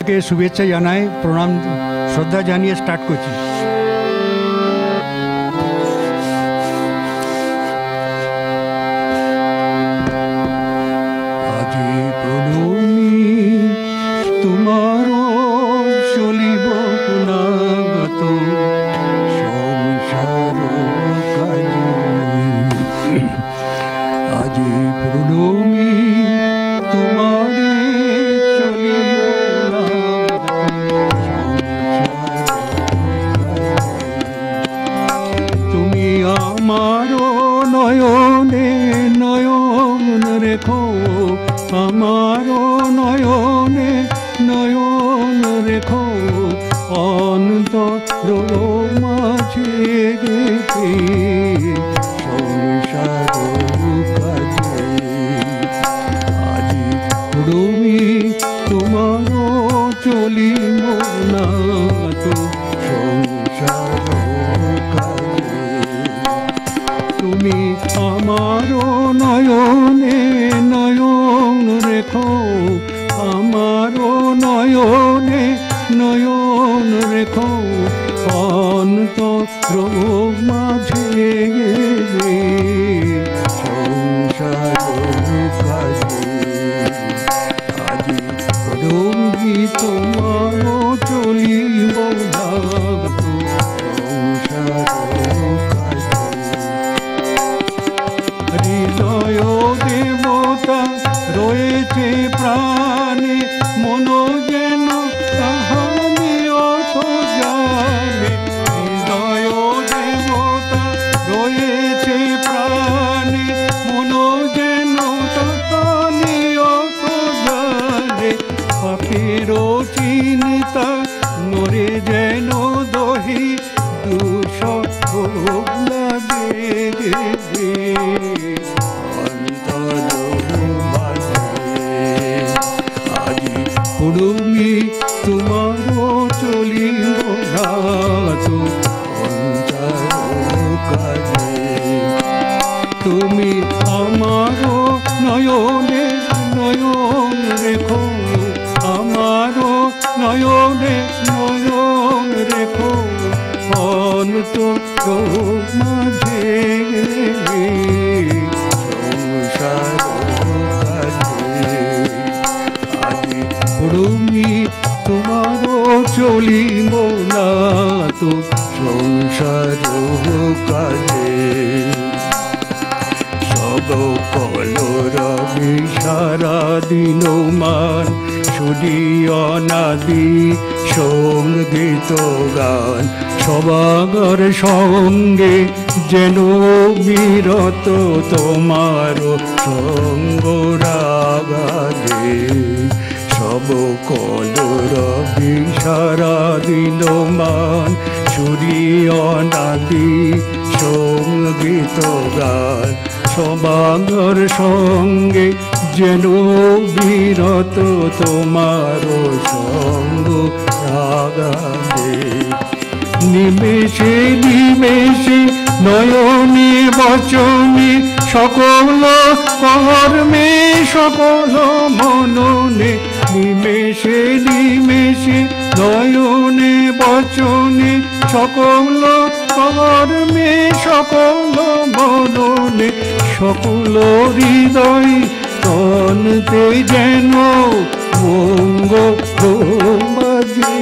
के शुभेच्छा জানাই প্রণাম শ্রদ্ধা জানিয়ে স্টার্ট করছি। আজি প্রণমি তোমার চলিব গুণাগত সংসার কাজে। আজি প্রণমি তোমার আমারো নয়নে নয়ন রেখো, আমারো নয়নে নয়ন রেখো, অন্তর মাঝে রেখে সংসার কাজে। আজি তুমি তোমারও চলিব না তো সংসার কাজে। তুমি আমারও নয়নে নয়ন রেখো, আমারও নয়নে নয়ন রেখো, অন্তর মাঝে সংসার কাজে। আজি তুমি তোমারও চলিব না তো সংসার কাজে। হৃদয় দেবতা রয়েছে প্রাণে, মন যেন কাহানি অর্থ জানে। হৃদয় দেবতা রয়েছে প্রাণে, মন যেন কাহানি অর্থ জানে। পাপেরও চিন্তা মরে যেন দহি দুঃসহ লাগে। আজি তুমি তোমারও চলিব না তো সংসার কাজে। তুমি আমারও নয়নে নয়ন রেখো, আমারও নয়নে নয়ন রেখো, অন্তর মাঝে সংসার কাজে। আজি তুমি তোমারও চলিব না তো সংসার কাজে। সব কলরবি সারা দিন মান, শুনি অনাদি সঙ্গীত গান। সবার সঙ্গে যেন বিরত তোমার সঙ্গ রাগালে। সব কলরবি সারা দিন মান, শুনি অনাদি সঙ্গীত গান। সবার সঙ্গে যেন বিরত তোমার সঙ্গ রাগালে। নিমেষে নিমেষে নয়নে বচনে, সকল কর্মে সকল মননে। নিমেষে নিমেষে নয়নে বচনে, সকল কর্মে সকল মননে। সকল হৃদয় তনতে যেন মঙ্গল বাজে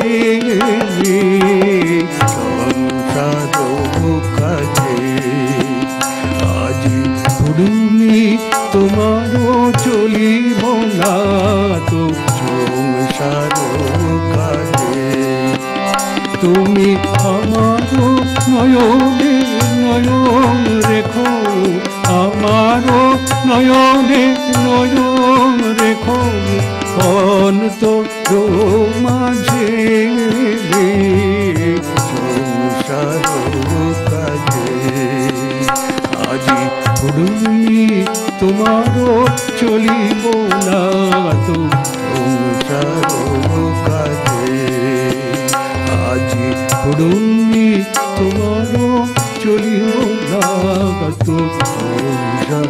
সংসার কাজে। আজি তুমি তোমারও চলিব না তো সংসার কাজে। তুমি আমারও নয়নে নয়ন রেখো, আমারও নয়নে নয়ন রেখো, অন্তর মাঝে সংসার কাজে। আজি তুমি তোমারও চলিব না তো সংসার কাজে। আজি তুমি তোমারও চলিব না তো সংসার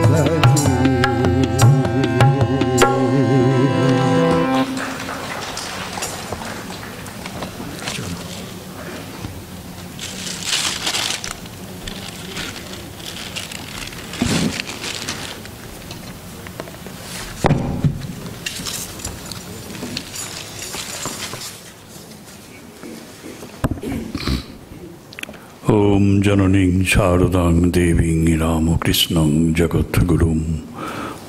কাজে। ওম জননীং শারদাং দেবীং রামকৃষ্ণং জগদ্গুরুং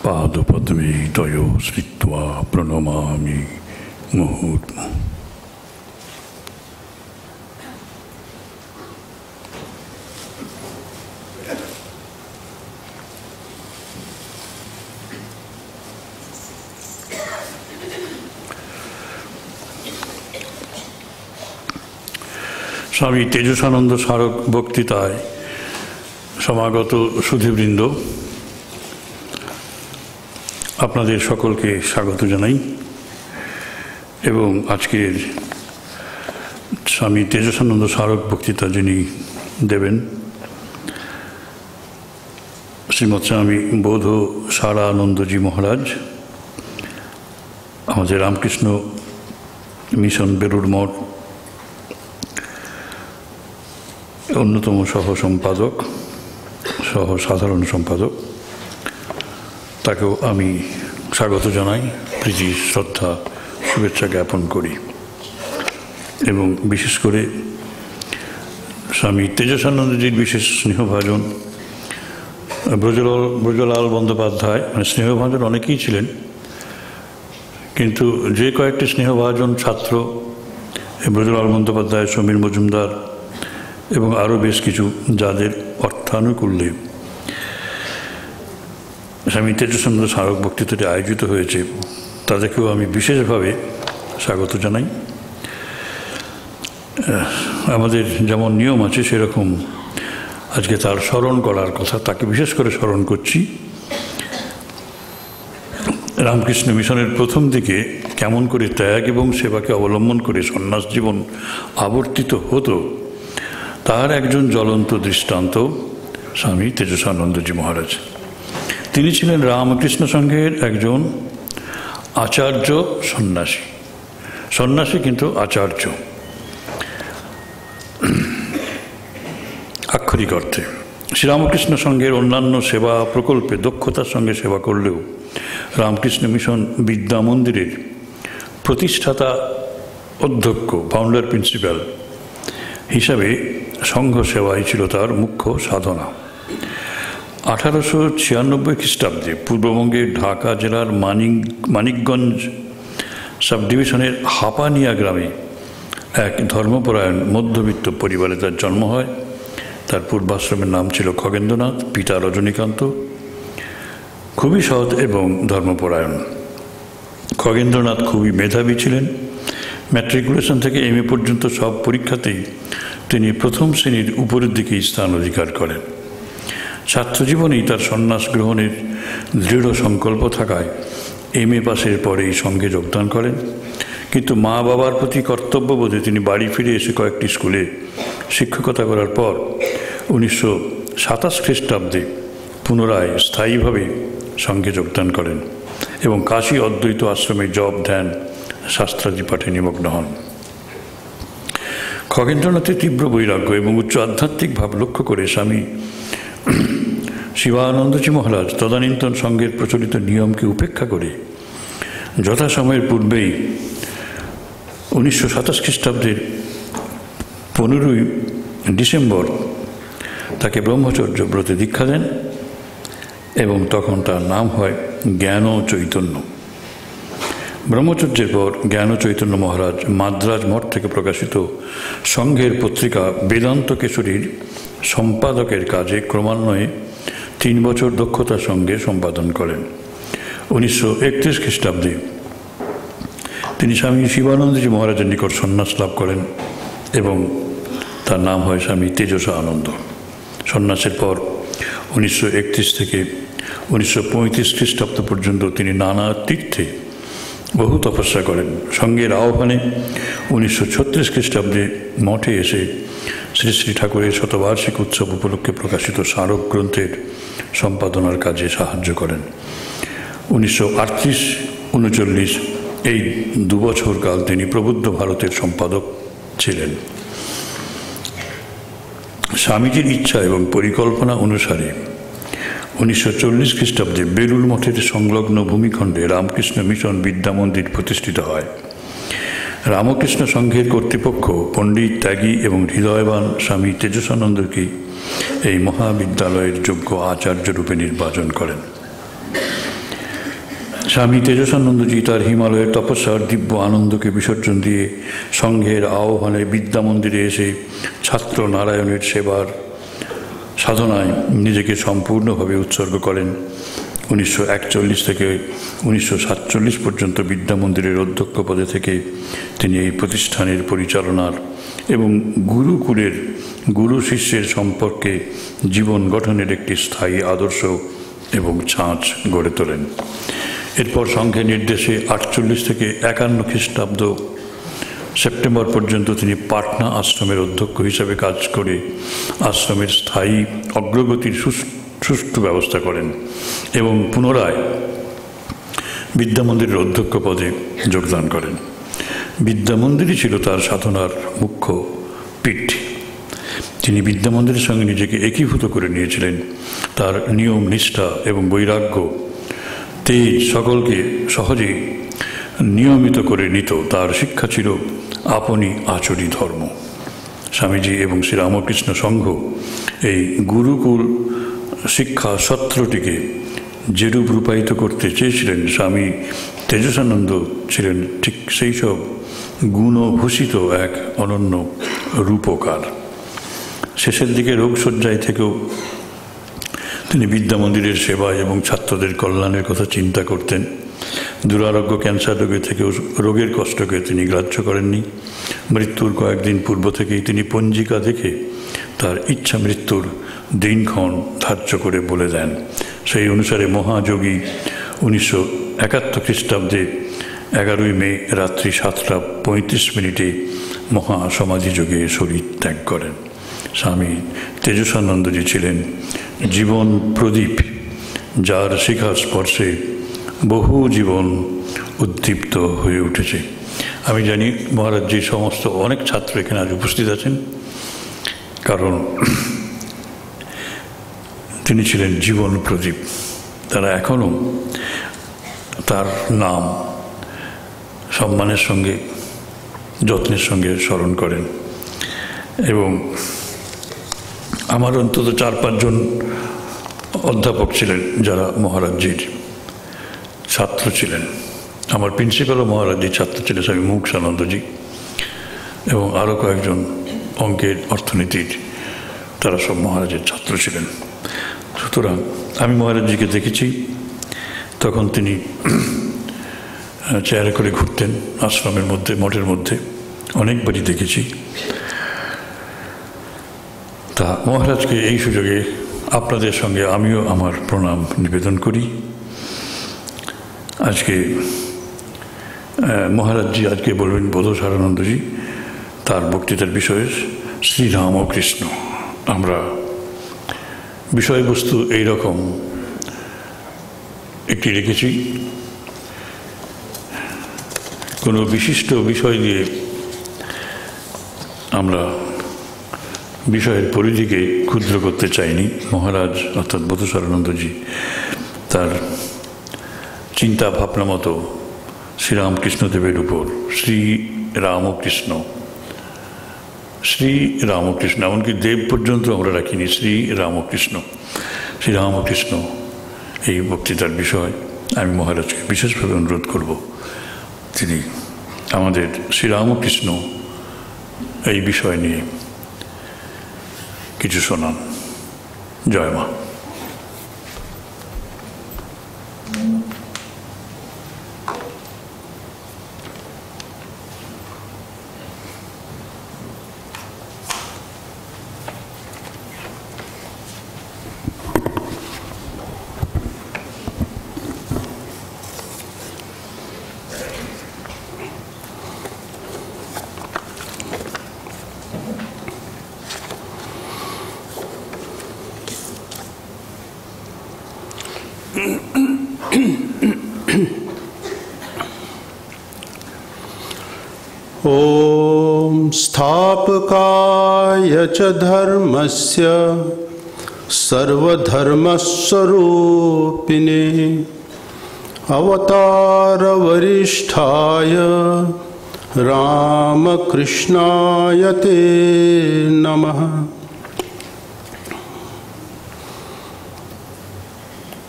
পাদপদ্মে তয় শ্রিত্বা প্রণমামি মুহুর্মুহুঃ। স্বামী তেজসানন্দ স্মারক বক্তৃতায় সমাগত সুধীবৃন্দ, আপনাদের সকলকে স্বাগত জানাই এবং আজকের স্বামী তেজসানন্দ স্মারক বক্তৃতা যিনি দেবেন শ্রীমৎ স্বামী বোধ সারানন্দজি মহারাজ, আমাদের রামকৃষ্ণ মিশন বেলুড় মঠ অন্যতম সহ সম্পাদক, সহ সাধারণ সম্পাদক, তাকেও আমি স্বাগত জানাই, প্রীতি শ্রদ্ধা শুভেচ্ছা জ্ঞাপন করি এবং বিশেষ করে স্বামী তেজসানন্দজির বিশেষ স্নেহভাজন ব্রজলাল বন্দ্যোপাধ্যায়, মানে স্নেহভাজন অনেকেই ছিলেন, কিন্তু যে কয়েকটি স্নেহভাজন ছাত্র ব্রজলাল বন্দ্যোপাধ্যায়, সমীর মজুমদার এবং আরও বেশ কিছু যাদের অর্থানুকূল্যে স্বামী তেজসানন্দ স্মারক বক্তৃতাটি আয়োজিত হয়েছে, তাদেরকেও আমি বিশেষভাবে স্বাগত জানাই। আমাদের যেমন নিয়ম আছে সেরকম আজকে তার স্মরণ করার কথা, তাকে বিশেষ করে স্মরণ করছি। রামকৃষ্ণ মিশনের প্রথম দিকে কেমন করে ত্যাগ এবং সেবাকে অবলম্বন করে সন্ন্যাস জীবন আবর্তিত হতো তার একজন জ্বলন্ত দৃষ্টান্ত স্বামী তেজসানন্দজি মহারাজ। তিনি ছিলেন রামকৃষ্ণ সংঘের একজন আচার্য সন্ন্যাসী, সন্ন্যাসী কিন্তু আচার্য আক্ষরিক অর্থে। শ্রীরামকৃষ্ণ সংঘের অন্যান্য সেবা প্রকল্পে দক্ষতার সঙ্গে সেবা করলেও রামকৃষ্ণ মিশন বিদ্যা মন্দিরের প্রতিষ্ঠাতা অধ্যক্ষ, ফাউন্ডার প্রিন্সিপাল হিসাবে সংঘ সেবাই ছিল তার মুখ্য সাধনা। 1896 খ্রিস্টাব্দে পূর্ববঙ্গের ঢাকা জেলার মানিকগঞ্জ সাব ডিভিশনের হাপানিয়া গ্রামে এক ধর্মপরায়ণ মধ্যবিত্ত পরিবারে তার জন্ম হয়। তার পূর্বাশ্রমের নাম ছিল খগেন্দ্রনাথ, পিতা রজনীকান্ত, খুবই সৎ এবং ধর্মপরায়ণ। খগেন্দ্রনাথ খুবই মেধাবী ছিলেন। ম্যাট্রিকুলেশন থেকে এমএ পর্যন্ত সব পরীক্ষাতেই তিনি প্রথম শ্রেণীর উপরের দিকেই স্থান অধিকার করেন। ছাত্রজীবনেই তার সন্ন্যাস গ্রহণের দৃঢ় সংকল্প থাকায় এমএ পাসের পরেই সঙ্গে যোগদান করেন, কিন্তু মা বাবার প্রতি কর্তব্যবোধে তিনি বাড়ি ফিরে এসে কয়েকটি স্কুলে শিক্ষকতা করার পর 1927 খ্রিস্টাব্দে পুনরায় স্থায়ীভাবে সঙ্গে যোগদান করেন এবং কাশী অদ্বৈত আশ্রমে জপ, ধ্যান, শাস্ত্রাদি পাঠে নিমগ্ন হন। খগেন্দ্রনাথের তীব্র বৈরাগ্য এবং উচ্চ আধ্যাত্মিক ভাব লক্ষ্য করে স্বামী শিবানন্দজি মহারাজ তদানীন্তন সংঘের প্রচলিত নিয়মকে উপেক্ষা করে যথাসময়ের পূর্বেই 1927 খ্রিস্টাব্দের 15ই ডিসেম্বর তাকে ব্রহ্মচর্য ব্রতে দীক্ষা দেন এবং তখন তার নাম হয় জ্ঞান চৈতন্য। ব্রহ্মচর্যের পর জ্ঞান চৈতন্য মহারাজ মাদ্রাজ মঠ থেকে প্রকাশিত সংঘের পত্রিকা বেদান্ত কেশরীর সম্পাদকের কাজে ক্রমান্বয়ে 3 বছর দক্ষতার সঙ্গে সম্পাদন করেন। 1931 খ্রিস্টাব্দে তিনি স্বামী শিবানন্দজি মহারাজের নিকট সন্ন্যাস লাভ করেন এবং তার নাম হয় স্বামী তেজসানন্দ। সন্ন্যাসের পর 1931 থেকে 1935 খ্রিস্টাব্দ পর্যন্ত তিনি নানা তীর্থে বহু তপস্যা করেন। সঙ্গের আহ্বানে 1936 খ্রিস্টাব্দে মঠে এসে শ্রী শ্রী ঠাকুরের শতবার্ষিক উৎসব উপলক্ষে প্রকাশিত স্মারক গ্রন্থের সম্পাদনার কাজে সাহায্য করেন। 1938-39 এই 2 বছর কাল তিনি প্রবুদ্ধ ভারতের সম্পাদক ছিলেন। স্বামীজির ইচ্ছা এবং পরিকল্পনা অনুসারে 1940 খ্রিস্টাব্দে বেলুড় মঠের সংলগ্ন ভূমিখণ্ডে রামকৃষ্ণ মিশন বিদ্যা মন্দির প্রতিষ্ঠিত হয়। রামকৃষ্ণ সংঘের কর্তৃপক্ষ পণ্ডিত ত্যাগী এবং হৃদয়বান স্বামী তেজসানন্দকে এই মহাবিদ্যালয়ের যোগ্য আচার্য রূপে নির্বাচন করেন। স্বামী তেজসানন্দজি তার হিমালয়ের তপস্যার দিব্য আনন্দকে বিসর্জন দিয়ে সংঘের আহ্বানে বিদ্যা মন্দিরে এসে ছাত্র নারায়ণের সেবার সাধনায় নিজেকে সম্পূর্ণভাবে উৎসর্গ করেন। 1941 থেকে 1947 পর্যন্ত বিদ্যা মন্দিরের অধ্যক্ষ পদে থেকে তিনি এই প্রতিষ্ঠানের পরিচালনার এবং গুরুকুলের গুরু শিষ্যের সম্পর্কে জীবন গঠনের একটি স্থায়ী আদর্শ এবং ছাঁচ গড়ে তোলেন। এরপর সংঘের নির্দেশে 48 থেকে 51 খ্রিস্টাব্দ সেপ্টেম্বর পর্যন্ত তিনি পাটনা আশ্রমের অধ্যক্ষ হিসাবে কাজ করে আশ্রমের স্থায়ী অগ্রগতির সুষ্ঠু ব্যবস্থা করেন এবং পুনরায় বিদ্যামন্দিরের অধ্যক্ষ পদে যোগদান করেন। বিদ্যামন্দিরই ছিল তার সাধনার মুখ্য পীঠ। তিনি বিদ্যামন্দিরের সঙ্গে নিজেকে একীভূত করে নিয়েছিলেন। তার নিয়ম, নিষ্ঠা এবং বৈরাগ্য তেজ সকলকে সহজেই নিয়মিত করে নিত। তার শিক্ষা ছিল আপনি আচরি ধর্ম। স্বামীজি এবং শ্রী রামকৃষ্ণ সংঘ এই গুরুকুল শিক্ষা সত্রটিকে যেরূপ রূপায়িত করতে চেয়েছিলেন, স্বামী তেজসানন্দ ছিলেন ঠিক সেই সব গুণভূষিত এক অনন্য রূপকার। শেষের দিকে রোগশয্যায় থেকেও তিনি বিদ্যা মন্দিরের সেবায় এবং ছাত্রদের কল্যাণের কথা চিন্তা করতেন। দুরারোগ্য ক্যান্সার রোগের কষ্টকে তিনি গ্রাহ্য করেননি। মৃত্যুর কয়েকদিন পূর্ব থেকেই তিনি পঞ্জিকা দেখে তার ইচ্ছা মৃত্যুর দিনক্ষণ ধার্য করে বলে দেন। সেই অনুসারে মহাযোগী 1971 খ্রিস্টাব্দে 11 মে রাত্রি 7:35 মহাসমাধিযোগে শরীর ত্যাগ করেন। স্বামী তেজসানন্দজি ছিলেন জীবন প্রদীপ, যার শিখার স্পর্শে বহু জীবন উদ্দীপ্ত হয়ে উঠেছে। আমি জানি মহারাজজির সমস্ত অনেক ছাত্র এখানে আজ উপস্থিত আছেন, কারণ তিনি ছিলেন জীবন প্রদীপ। তারা এখনও তার নাম সম্মানের সঙ্গে যত্নের সঙ্গে স্মরণ করেন। এবং আমার অন্তত 4-5 জন অধ্যাপক ছিলেন যারা মহারাজজির ছাত্র ছিলেন। আমার প্রিন্সিপালও মহারাজজির ছাত্র ছিলেন, স্বামী মুক্তানন্দজি, এবং আরও কয়েকজন অঙ্কের অর্থনীতির, তারা সব মহারাজের ছাত্র ছিলেন। সুতরাং আমি মহারাজজিকে দেখেছি, তখন তিনি চেয়ারে করে ঘুরতেন আশ্রমের মধ্যে, মঠের মধ্যে, অনেকবারই দেখেছি। তা মহারাজকে এই সুযোগে আপনাদের সঙ্গে আমিও আমার প্রণাম নিবেদন করি। আজকে মহারাজজি আজকে বলবেন বোধসারানন্দজি তার বক্তৃতার বিষয়ে শ্রীরামকৃষ্ণ। আমরা বিষয়বস্তু এইরকম একটি রেখেছি, কোনো বিশিষ্ট বিষয় দিয়ে আমরা বিষয়ের পরিধিকে ক্ষুদ্র করতে চাইনি। মহারাজ অর্থাৎ বোধসারানন্দজি তার চিন্তা ভাবনা মতো শ্রীরামকৃষ্ণদেবের উপর শ্রীরামকৃষ্ণ, এমনকি দেব পর্যন্ত আমরা রাখিনি, শ্রীরামকৃষ্ণ এই বক্তৃতার বিষয় আমি মহারাজকে বিশেষভাবে অনুরোধ করব, তিনি আমাদের শ্রীরামকৃষ্ণ এই বিষয় নিয়ে কিছু শোনান। জয় মা। ॐ स्थापकाय च धर्मस्य सर्वधर्मस्वरूपिणे अवतारवरिष्ठाय रामकृष्णाय ते नमः।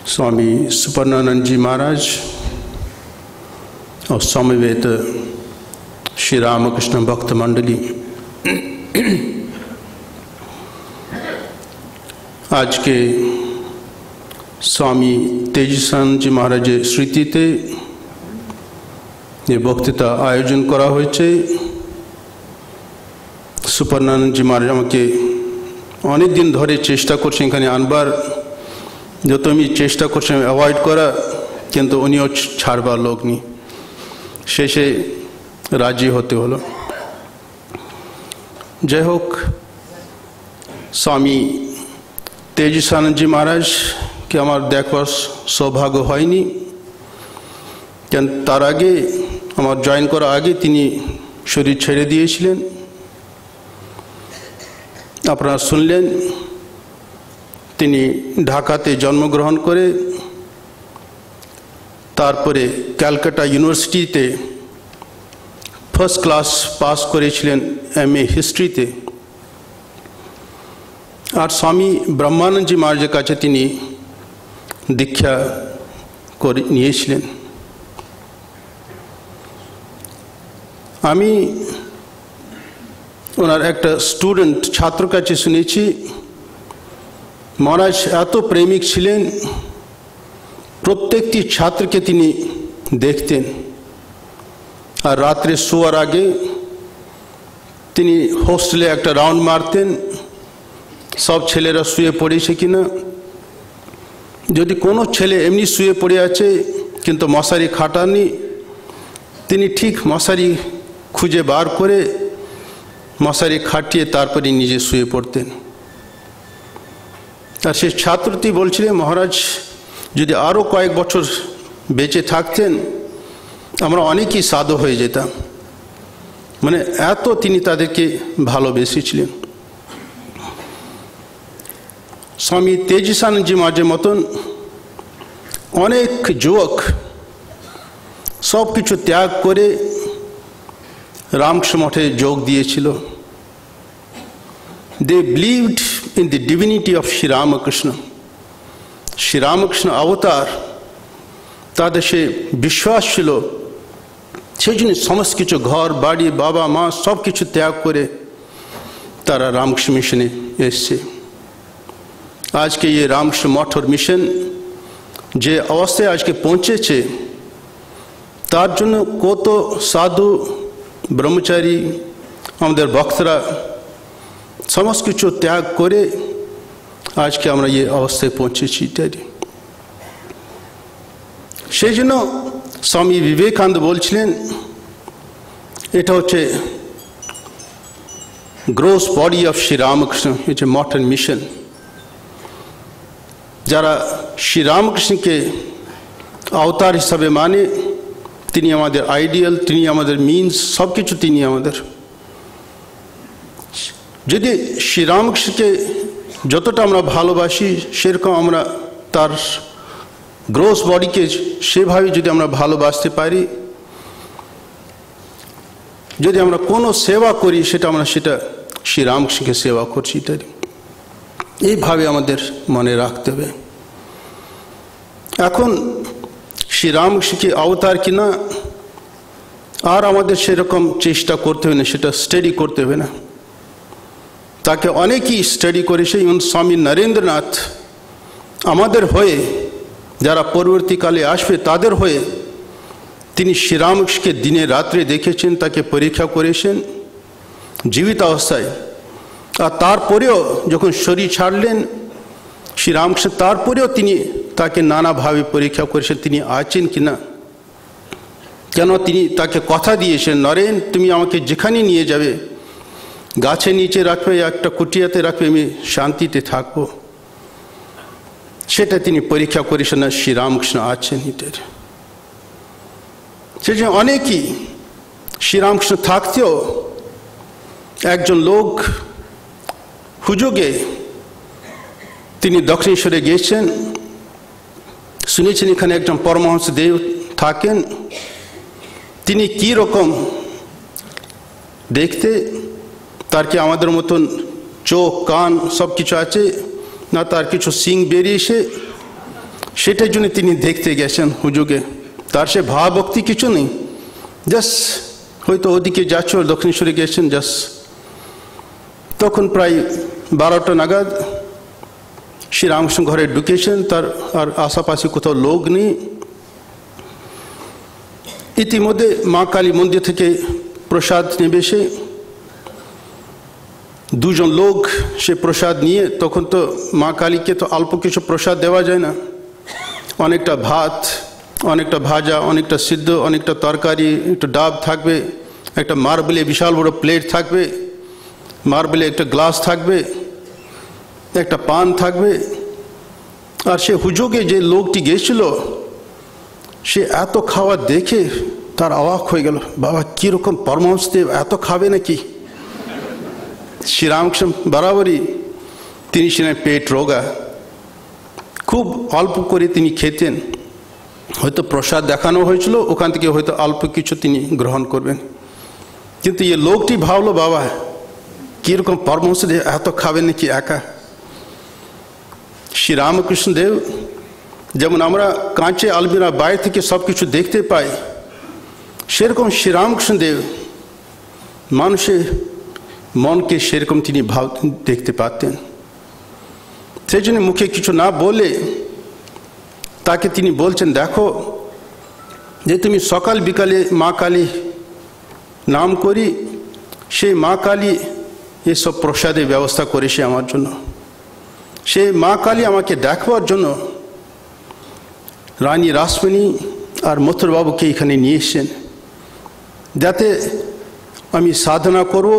स्वामी सुपर्णानंद जी महाराज और समवेत श्री रामकृष्ण भक्त मंडली, आज के स्वामी तेजस्वानंद जी महाराज स्मृतिते ये বক্তৃতা আয়োজন করা হয়েছে। সুপর্ণানন্দ জি মহারাজ আমাকে অনেক দিন ধরে চেষ্টা করছেন এখানে আনবার, যত আমি চেষ্টা করছেন অ্যাভয়েড করা, কিন্তু উনিও ছাড়বার লোক নেই, শেষে রাজি হতে হলো। যাই হোক, স্বামী তেজস্বানন্দ জি মহারাজকে আমার দেখবার সৌভাগ্য হয়নি, কেন তার আগে আমার জয়েন করার আগে তিনি শরীর ছেড়ে দিয়েছিলেন। আপনারা শুনলেন তিনি ঢাকাতে জন্মগ্রহণ করে তারপরে ক্যালকাটা ইউনিভার্সিটিতে ফার্স্ট ক্লাস পাস করেছিলেন MA হিস্ট্রিতে। আর স্বামী ব্রহ্মানন্দ জি মহারাজের কাছে তিনি দীক্ষা করে নিয়েছিলেন। আমি ওনার একটা স্টুডেন্ট ছাত্র কাছে শুনেছি মহারাজ এত প্রেমিক ছিলেন, প্রত্যেকটি ছাত্রকে তিনি দেখতেন, আর রাত্রে শোয়ার আগে তিনি হোস্টেলে একটা রাউন্ড মারতেন, সব ছেলেরা শুয়ে পড়েছে কিনা। যদি কোনো ছেলে এমনি শুয়ে পড়ে আছে কিন্তু মশারি খাটাননি, তিনি ঠিক মশারি খুঁজে বার করে মশারি খাটিয়ে তারপরে নিজে শুয়ে পড়তেন। আর সেই ছাত্রটি বলছিলেন মহারাজ যদি আরও কয়েক বছর বেঁচে থাকতেন আমরা অনেকই সাধু হয়ে যেতাম, মানে এত তিনি তাদেরকে ভালোবেসেছিলেন। স্বামী তেজস্বানন্দ জি মহারাজের মতন অনেক যুবক সব কিছু ত্যাগ করে রামকৃষ্ণ মঠে যোগ দিয়েছিল। They believed in the divinity of Shri Ramakrishna, Shri Ramakrishna অবতার, তাদের সে বিশ্বাস ছিল। সেই জন্য সমস্ত কিছু ঘর বাড়ি বাবা মা সব কিছু ত্যাগ করে তারা রামকৃষ্ণ মিশনে এসছে। আজকে ये রামকৃষ্ণ মঠ और মিশন যে অবস্থায় আজকে পৌঁছেছে, তার জন্য কত সাধু ব্রহ্মচারী আমাদের ভক্তরা সমস্ত কিছু ত্যাগ করে আজকে আমরা এই অবস্থায় পৌঁছেছি ইত্যাদি। সেই জন্য স্বামী বিবেকানন্দ বলছিলেন এটা হচ্ছে gross body of Shri Ramakrishna, এটা মঠ এন্ড মিশন। যারা শ্রী রামকৃষ্ণকে অবতার হিসাবে মানে, তিনি আমাদের আইডিয়াল, তিনি আমাদের মিনস, সব কিছু তিনি আমাদের। যদি শ্রী রামকৃষ্ণকে যতটা আমরা ভালোবাসি সেরকম আমরা তার গ্রোস বডিকে সেভাবে যদি আমরা ভালোবাসতে পারি, যদি আমরা কোনো সেবা করি সেটা আমরা সেটা শ্রী রামকৃষ্ণকে সেবা করছি ইত্যাদি, এইভাবে আমাদের মনে রাখতে হবে। এখন শ্রী রামকৃষ্ণকে অবতার কিনা আর আমাদের সেরকম চেষ্টা করতে হবে না, সেটা স্টাডি করতে হবে না। তাকে অনেকেই স্টাডি করেছে, এবং স্বামী নরেন্দ্রনাথ আমাদের হয়ে, যারা পরবর্তীকালে আসবে তাদের হয়ে তিনি শ্রীরামকৃষ্ণকে দিনে রাত্রে দেখেছেন, তাকে পরীক্ষা করেছেন জীবিত অবস্থায়। আর তারপরেও যখন শরীর ছাড়লেন শ্রীরামকৃষ্ণ, তারপরেও তিনি তাকে নানাভাবে পরীক্ষা করেছেন তিনি আছেন কিনা। কেন তিনি তাকে কথা দিয়েছেন, নরেন তুমি আমাকে যেখানে নিয়ে যাবে, গাছের নিচে রাখবে, একটা কুটিয়াতে রাখবে, আমি শান্তিতে থাকবো, সেটা তিনি পরীক্ষা করেছেন না শ্রীরামকৃষ্ণ আছেন ইত্যাদি। সেই জন্য অনেকেই শ্রীরামকৃষ্ণ থাকতেও একজন লোক হুজুগে তিনি দক্ষিণেশ্বরে গিয়েছেন, শুনেছেন এখানে একজন পরমহংস দেব থাকেন, তিনি কি রকম দেখতে, তার কি আমাদের মতন চোখ কান সব কিছু আছে, না তার কিছু সিং বেরিয়েছে, সেটার জন্য তিনি দেখতে গেছেন হুজুগে। তার সে ভাবভক্তি কিছু নেই, জাস্ট হয়তো ওদিকে যাচ্ছিল, দক্ষিণেশ্বরে গেছেন জাস্ট। তখন প্রায় 12টা নাগাদ শ্রীরামকৃষ্ণ ঘরে ঢুকেছেন, তার আর আশাপাশি কোথাও লোক নেই। ইতিমধ্যে মা কালী মন্দির থেকে প্রসাদ নেবে এসে দুজন লোক সে প্রসাদ নিয়ে, তখন তো মা কালীকে তো অল্প কিছু প্রসাদ দেওয়া যায় না, অনেকটা ভাত, অনেকটা ভাজা, অনেকটা সিদ্ধ, অনেকটা তরকারি, একটু ডাব থাকবে, একটা মার্বেলে বিশাল বড় প্লেট থাকবে, মার্বেলে একটা গ্লাস থাকবে, একটা পান থাকবে। আর সে হুজুগে যে লোকটি গেছিল, সে এত খাওয়া দেখে তার অবাক হয়ে গেল, বাবা কীরকম পরমহংসদেব এত খাবে নাকি। শ্রীরামকৃষ্ণ বরাবরই তিনি ছিলেন পেট রোগা, খুব অল্প করে তিনি খেতেন, হয়তো প্রসাদ দেখানো হয়েছিল, ওখান থেকে হয়তো অল্প কিছু তিনি গ্রহণ করবেন। কিন্তু এই লোকটি ভাবলো, বাবা কীরকম পরমহংসদেব এত খাবেন নাকি একা। শ্রীরামকৃষ্ণদেব যেমন আমরা কাঁচে আলমিরা বাইরে থেকে সব কিছু দেখতে পাই, সেরকম শ্রীরামকৃষ্ণদেব মানুষের মনকে সেরকম তিনি ভাব দেখতে পাতেন। সেই জন্য মুখে কিছু না বলে তাকে তিনি বলছেন, দেখো যে তুমি সকাল বিকালে মা কালী নাম করি, সেই মা কালী এসব প্রসাদের ব্যবস্থা করেছে আমার জন্য। সেই মা কালী আমাকে দেখবার জন্য রানী রাসমণি আর মথুরবাবুকে এখানে নিয়ে এসেছেন, যাতে আমি সাধনা করব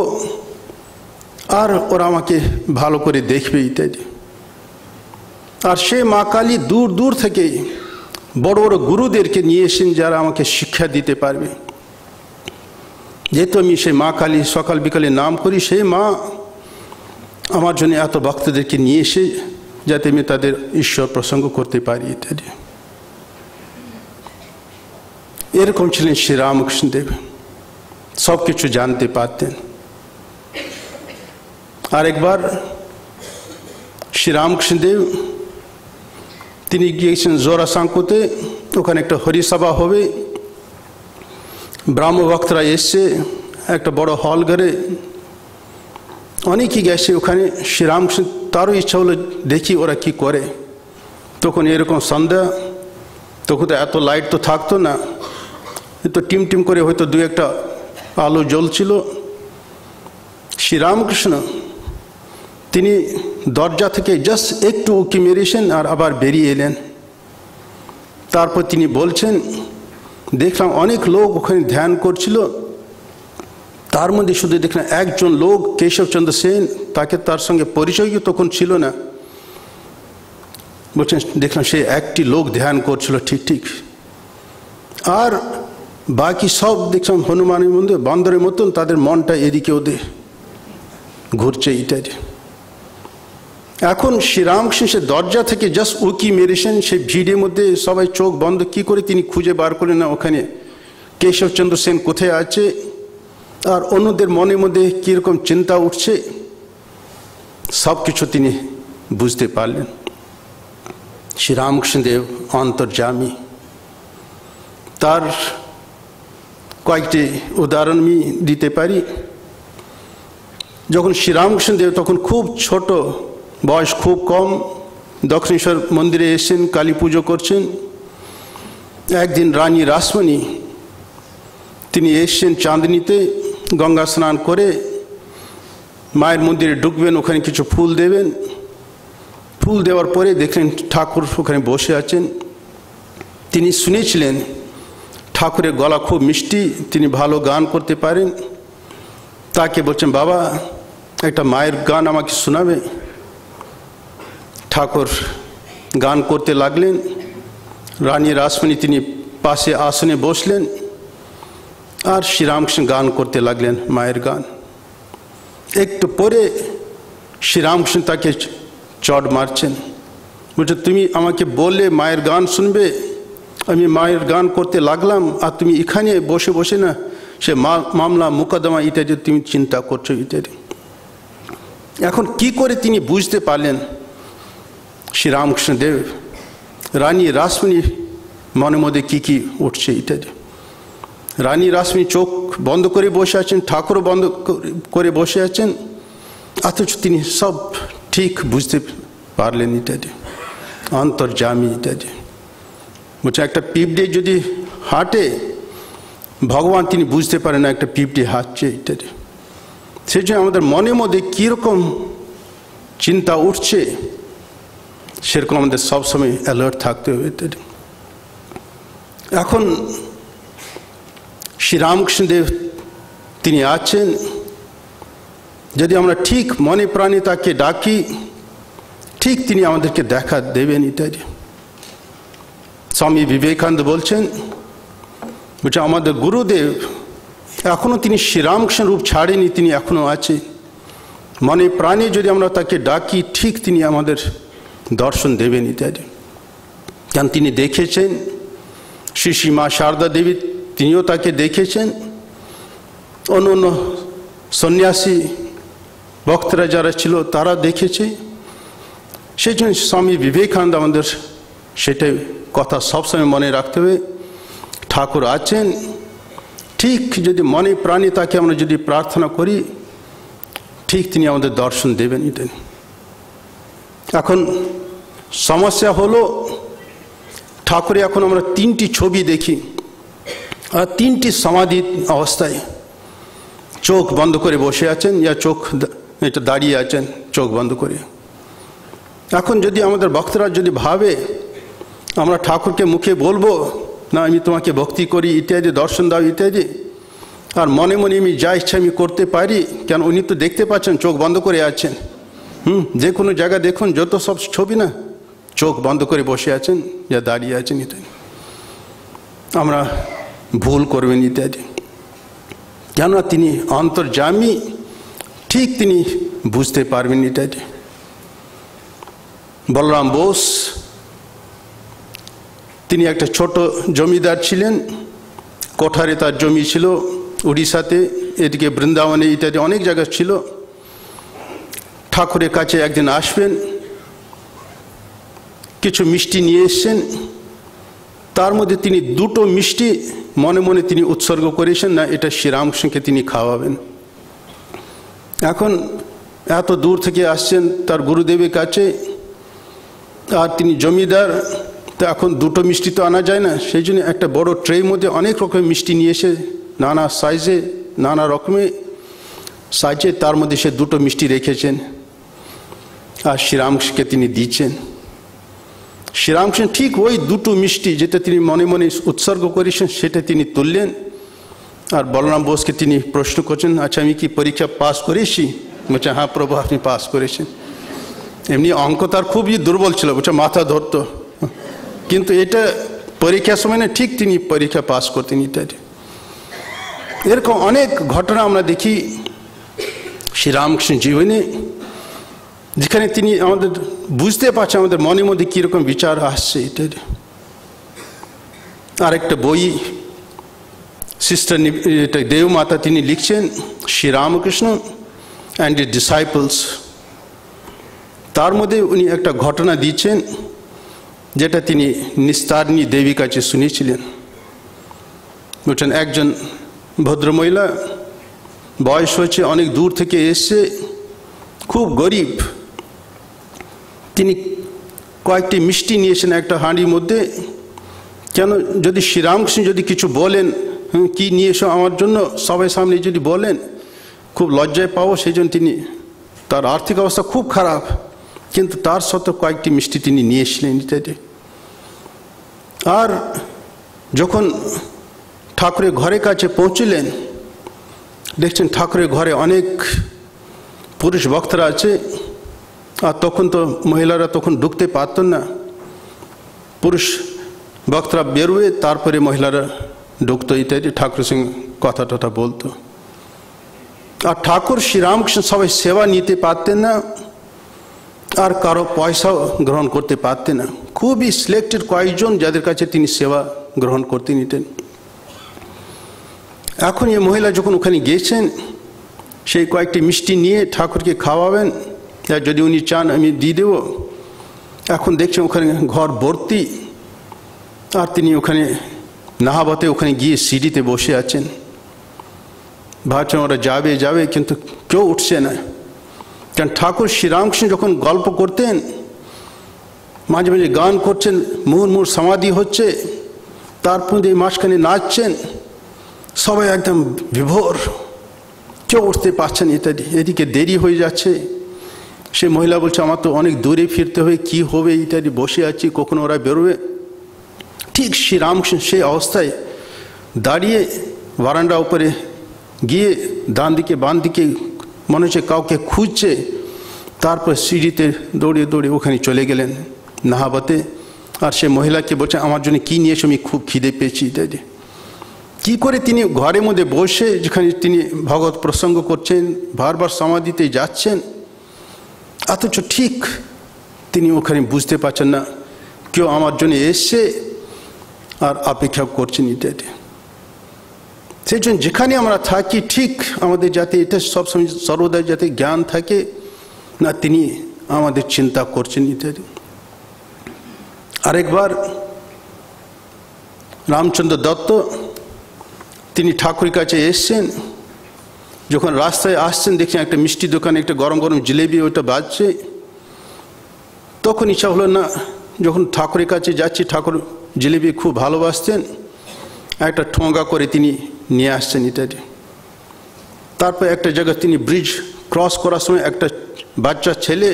আর ওরা আমাকে ভালো করে দেখবে ইত্যাদি। আর সে মা কালী দূর দূর থেকে বড় বড় গুরুদেরকে নিয়ে এসেছেন, যারা আমাকে শিক্ষা দিতে পারবে। যেহেতু আমি সেই মা কালী সকাল বিকালে নাম করি, সেই মা আমার জন্য এত ভক্তদেরকে নিয়ে এসে যাতে আমি তাদের ঈশ্বর প্রসঙ্গ করতে পারি ইত্যাদি। এরকম ছিলেন শ্রীরামকৃষ্ণদেব, সব কিছু জানতে পারতেন। আরেকবার শ্রীরামকৃষ্ণদেব তিনি গিয়েছেন জোড়াসাঁকোতে, ওখানে একটা হরিসভা হবে, ব্রাহ্মভক্তরা এসছে একটা বড় হল ঘরে, অনেকেই গেছে ওখানে। শ্রীরামকৃষ্ণ তারও ইচ্ছা হলো দেখি ওরা কি করে। তখন এরকম সন্ধ্যা, তখন তো এত লাইট তো থাকতো না, তো টিম টিম করে হয়তো দু একটা আলো জ্বলছিল। শ্রীরামকৃষ্ণ তিনি দরজা থেকে জাস্ট একটু উঁকি মেরেছেন আর আবার বেরিয়ে এলেন। তারপর তিনি বলছেন, দেখলাম অনেক লোক ওখানে ধ্যান করছিল, তার মধ্যে শুধু দেখলাম একজন লোক কেশবচন্দ্র সেন, তাকে তার সঙ্গে পরিচয়ও তখন ছিল না। বলছেন দেখলাম সে একটি লোক ধ্যান করছিল ঠিক ঠিক, আর বাকি সব দেখলাম হনুমানের মধ্যে বান্দরের মতন তাদের মনটা এদিকে ওদের ঘুরছে ইত্যাদি। এখন শ্রীরামকৃষ্ণ সে দরজা থেকে জাস্ট উকি মেরেছেন, সেই ভিড়ের মধ্যে সবাই চোখ বন্ধ, কি করে তিনি খুঁজে বার করলেন না ওখানে কেশবচন্দ্র সেন কোথায় আছে, আর অন্যদের মনের মধ্যে কীরকম চিন্তা উঠছে, সব কিছু তিনি বুঝতে পারলেন। শ্রীরামকৃষ্ণদেব অন্তর্যামী। তার কয়েকটি উদাহরণ আমি দিতে পারি। যখন শ্রীরামকৃষ্ণদেব তখন খুব ছোট বয়স, খুব কম, দক্ষিণেশ্বর মন্দিরে এসেছেন, কালী পুজো করছেন। একদিন রানী রাসমণি তিনি এসছেন চাঁদনীতে, গঙ্গা স্নান করে মায়ের মন্দিরে ঢুকবেন, ওখানে কিছু ফুল দেবেন। ফুল দেওয়ার পরে দেখলেন ঠাকুর ওখানে বসে আছেন। তিনি শুনেছিলেন ঠাকুরের গলা খুব মিষ্টি, তিনি ভালো গান করতে পারেন। তাকে বলছেন, বাবা একটা মায়ের গান আমাকে শোনাবে। ঠাকুর গান করতে লাগলেন। রানী রাসমণি তিনি পাশে আসনে বসলেন, আর শ্রীরামকৃষ্ণ গান করতে লাগলেন মায়ের গান। একটু পরে শ্রীরামকৃষ্ণ তাকে চট মারছেন, বলছে তুমি আমাকে বললে মায়ের গান শুনবে, আমি মায়ের গান করতে লাগলাম, আর তুমি এখানে বসে বসে না সে মামলা মোকদ্দমা ইত্যাদি তুমি চিন্তা করছো ইত্যাদি। এখন কি করে তিনি বুঝতে পারলেন শ্রীরামকৃষ্ণদেব রানী রাসমণি মনের মধ্যে কি কি উঠছে ইত্যাদি? রানী রাসমণি চোখ বন্ধ করে বসে আছেন, ঠাকুর বন্ধ করে বসে আছেন, অথচ তিনি সব ঠিক বুঝতে পারলেন ইত্যাদি, অন্তর্যামী ইত্যাদি। বলছে একটা পিঁপড়ে যদি হাঁটে, ভগবান তিনি বুঝতে পারেন না একটা পিঁপড়ে হাঁটছে ইত্যাদি। সেই জন্য আমাদের মনের মধ্যে কীরকম চিন্তা উঠছে সেরকম আমাদের সবসময় অ্যালার্ট থাকতে হবে ইত্যাদি। এখন শ্রীরামকৃষ্ণদেব তিনি আছেন, যদি আমরা ঠিক মনে প্রাণে তাকে ডাকি, ঠিক তিনি আমাদেরকে দেখা দেবেন ইত্যাদি। স্বামী বিবেকানন্দ বলছেন, বলছে আমাদের গুরুদেব এখনও তিনি শ্রীরামকৃষ্ণ রূপ ছাড়েনি, তিনি এখনও আছে। মনে প্রাণে যদি আমরা তাকে ডাকি, ঠিক তিনি আমাদের দর্শন দেবেন ইত্যাদি। কারণ তিনি দেখেছেন, শ্রী শ্রী মা শারদা দেবী তিনিও তাকে দেখেছেন, অন্য অন্য সন্ন্যাসী ভক্তরা যারা ছিল তারা দেখেছে। সেই জন্য স্বামী বিবেকানন্দ আমাদের সেটাই কথা সবসময় মনে রাখতে হবে, ঠাকুর আছেন, ঠিক যদি মনে প্রাণে তাকে আমরা যদি প্রার্থনা করি, ঠিক তিনি আমাদের দর্শন দেবেন ইত্যাদি। এখন সমস্যা হলো ঠাকুরে এখন আমরা তিনটি ছবি দেখি, আর তিনটি সমাধি অবস্থায় চোখ বন্ধ করে বসে আছেন, ইয়া চোখ এটা দাঁড়িয়ে আছেন চোখ বন্ধ করে। এখন যদি আমাদের ভক্তরা যদি ভাবে আমরা ঠাকুরকে মুখে বলবো না আমি তোমাকে ভক্তি করি ইত্যাদি, দর্শন দাও ইত্যাদি, আর মনে মনে আমি যা ইচ্ছা আমি করতে পারি, কেন উনি তো দেখতে পাচ্ছেন চোখ বন্ধ করে আছেন। যে কোনো জায়গা দেখুন, যত সব ছবি না চোখ বন্ধ করে বসে আছেন, যা দাঁড়িয়ে আছেন ইত্যাদি। আমরা ভুল করবেন ইত্যাদি, কেননা তিনি অন্তর্যামী, ঠিক তিনি বুঝতে পারবেন ইত্যাদি। বলরাম বোস তিনি একটা ছোট জমিদার ছিলেন, কোঠারে তার জমি ছিল উড়িষ্যাতে, এদিকে বৃন্দাবনে ইত্যাদি অনেক জায়গা ছিল। ঠাকুরের কাছে একদিন আসবেন, কিছু মিষ্টি নিয়ে এসছেন, তার মধ্যে তিনি দুটো মিষ্টি মনে মনে তিনি উৎসর্গ করেছেন, না এটা শ্রীরামকৃষ্ণকে তিনি খাওয়াবেন। এখন এত দূর থেকে আসছেন তার গুরুদেবের কাছে, আর তিনি জমিদার, তো এখন দুটো মিষ্টি তো আনা যায় না, সেই জন্য একটা বড় ট্রের মধ্যে অনেক রকমের মিষ্টি নিয়ে এসে নানা সাইজে নানা রকমের সাইজে তার মধ্যে সে দুটো মিষ্টি রেখেছেন, আর শ্রীরামকৃষ্ণকে তিনি দিচ্ছেন। শ্রীরামকৃষ্ণ ঠিক ওই দুটো মিষ্টি যেটা তিনি মনে মনে উৎসর্গ করেছেন সেটা তিনি তুললেন, আর বলরাম বোসকে তিনি প্রশ্ন করছেন, আচ্ছা আমি কি পরীক্ষা পাস করেছি? বলছে হ্যাঁ প্রভু আপনি পাস করেছেন। এমনি অঙ্ক তার খুবই দুর্বল ছিল, বলছে মাথা ধরতো, কিন্তু এটা পরীক্ষার সময় না ঠিক তিনি পরীক্ষা পাস করতেন ইত্যাদি। এরকম অনেক ঘটনা আমরা দেখি শ্রীরামকৃষ্ণ জীবনে, যেখানে তিনি আমাদের বুঝতে পারছেন আমাদের মনের মধ্যে কীরকম বিচার আসছে ইত্যাদি। আরেকটা বই সিস্টার দেবমাতা তিনি লিখছেন, শ্রীরামকৃষ্ণ অ্যান্ড হিজ ডিসাইপলস। তার মধ্যে উনি একটা ঘটনা দিচ্ছেন যেটা তিনি নিস্তারিণী দেবীর কাছে শুনেছিলেন। বলছেন একজন ভদ্রমহিলা, বয়স হয়েছে, অনেক দূর থেকে এসছে, খুব গরিব, তিনি কয়েকটি মিষ্টি নিয়েছেন একটা হাঁড়ির মধ্যে। কেন যদি শ্রীরামকৃষ্ণ যদি কিছু বলেন, কি নিয়ে এসো আমার জন্য, সবাই সামনে যদি বলেন খুব লজ্জায় পাবো, সেই জন্য তিনি, তার আর্থিক অবস্থা খুব খারাপ, কিন্তু তার সত্ত্বেও কয়েকটি মিষ্টি তিনি নিয়ে এসলেন ইত্যাদি। আর যখন ঠাকুরের ঘরের কাছে পৌঁছলেন, দেখছেন ঠাকুরের ঘরে অনেক পুরুষ ভক্তরা আছে, আর তখন তো মহিলারা তখন ঢুকতে পারতেন না, পুরুষ ভক্তরা বেরোয় তারপরে মহিলারা ঢুকতো ইত্যাদি, ঠাকুরের সঙ্গে কথা টথা বলতো। আর ঠাকুর শ্রীরামকৃষ্ণ সবাই সেবা নিতে পারতেন না, আর কারো পয়সাও গ্রহণ করতে পারতেন না, খুবই সিলেক্টেড কয়েকজন যাদের কাছে তিনি সেবা গ্রহণ করতে নিতেন। এখন এই মহিলা যখন ওখানে গিয়েছেন, সেই কয়েকটি মিষ্টি নিয়ে ঠাকুরকে খাওয়াবেন, যদি উনি চান আমি দিয়ে দেব। এখন দেখছেন ওখানে ঘর ভর্তি, আর তিনি ওখানে নাহাবতে ওখানে গিয়ে সিঁড়িতে বসে আছেন। ভাবছেন ওরা যাবে যাবে, কিন্তু কেউ উঠছে না। কারণ ঠাকুর শ্রীরামকৃষ্ণ যখন গল্প করতেন, মাঝে মাঝে গান করছেন, মুহুর্মুহুর সমাধি হচ্ছে, তারপর এই মাঝখানে নাচছেন, সবাই একদম বিভোর, কেউ উঠতে পারছেন ইত্যাদি। এদিকে দেরি হয়ে যাচ্ছে। সে মহিলা বলছে আমার তো অনেক দূরে ফিরতে হবে, কি হবে ইত্যাদি, বসে আছি, কখনো ওরা বেরোবে। ঠিক শ্রীরামকৃষ্ণ সেই অবস্থায় দাঁড়িয়ে বারান্দা উপরে গিয়ে ডান দিকে বাম দিকে মনে হচ্ছে কাউকে খুঁজছে, তারপর সিঁড়িতে দৌড়িয়ে দৌড়িয়ে ওখানে চলে গেলেন নাহাবতে। আর সে মহিলাকে বলছে আমার জন্য কী নিয়ে এসে, আমি খুব খিদে পেয়েছি ইত্যাদি। কী করে তিনি ঘরের মধ্যে বসে, যেখানে তিনি ভগবত প্রসঙ্গ করছেন, বারবার সমাধিতে যাচ্ছেন, অথচ ঠিক তিনি ওখানে বুঝতে পারছেন না কেউ আমার জন্য এসছে আর অপেক্ষা করছেন ইত্যাদি। সেই জন্য যেখানে আমরা থাকি, ঠিক আমাদের যাতে এটা সবসময় সর্বদা যাতে জ্ঞান থাকে না তিনি আমাদের চিন্তা করছেন ইত্যাদি। আরেকবার রামচন্দ্র দত্ত তিনি ঠাকুরের কাছে এসছেন, যখন রাস্তায় আসছেন দেখছেন একটা মিষ্টি দোকানে একটা গরম গরম জিলেবি ওইটা বাজছে, তখন ইচ্ছা হলো না, যখন ঠাকুরের কাছে যাচ্ছি, ঠাকুর জিলেবি খুব ভালোবাসতেন, একটা ঠোঙ্গা করে তিনি নিয়ে আসছেন ইত্যাদি। তারপর একটা জায়গায় তিনি ব্রিজ ক্রস করার সময় একটা বাচ্চা ছেলে,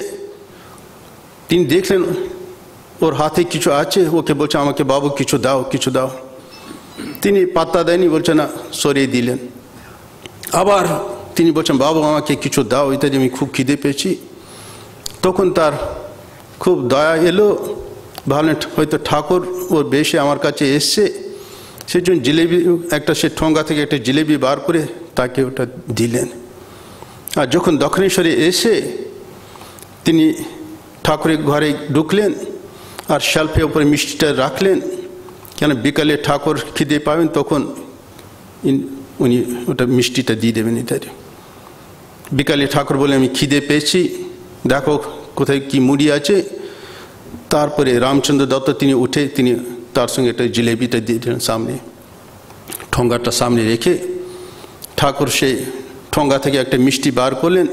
তিনি দেখলেন ওর হাতে কিছু আছে, ওকে বলছে আমাকে বাবু কিছু দাও কিছু দাও। তিনি পাত্তা দেয়নি, বলছে না, সরিয়ে দিলেন। আবার তিনি বলছেন বাবু আমাকে কিছু দাও ইত্যাদি, আমি খুব খিদে পেয়েছি। তখন তার খুব দয়া এলো, ভাবলেন হয়তো ঠাকুর ওর বেশে আমার কাছে এসছে, সেই জন্য জিলেবি একটা সে ঠোঙ্গা থেকে একটা জিলেবি বার করে তাকে ওটা দিলেন। আর যখন দক্ষিণেশ্বরে এসে তিনি ঠাকুরের ঘরে ঢুকলেন আর শেলফের উপরে মিষ্টিটা রাখলেন, কেন বিকালে ঠাকুর খিদে পাবেন, তখন উনি ওটা মিষ্টিটা দিয়ে দেবেন ইত্যাদি। বিকালে ঠাকুর বলে আমি খিদে পেয়েছি, দেখো কোথায় কি মুড়ি আছে। তারপরে রামচন্দ্র দত্ত তিনি উঠে তিনি তার সঙ্গে একটা জিলেবিটা দিয়ে দিলেন সামনে, ঠোঙ্গাটা সামনে রেখে। ঠাকুর সেই ঠোঙ্গা থেকে একটা মিষ্টি বার করলেন,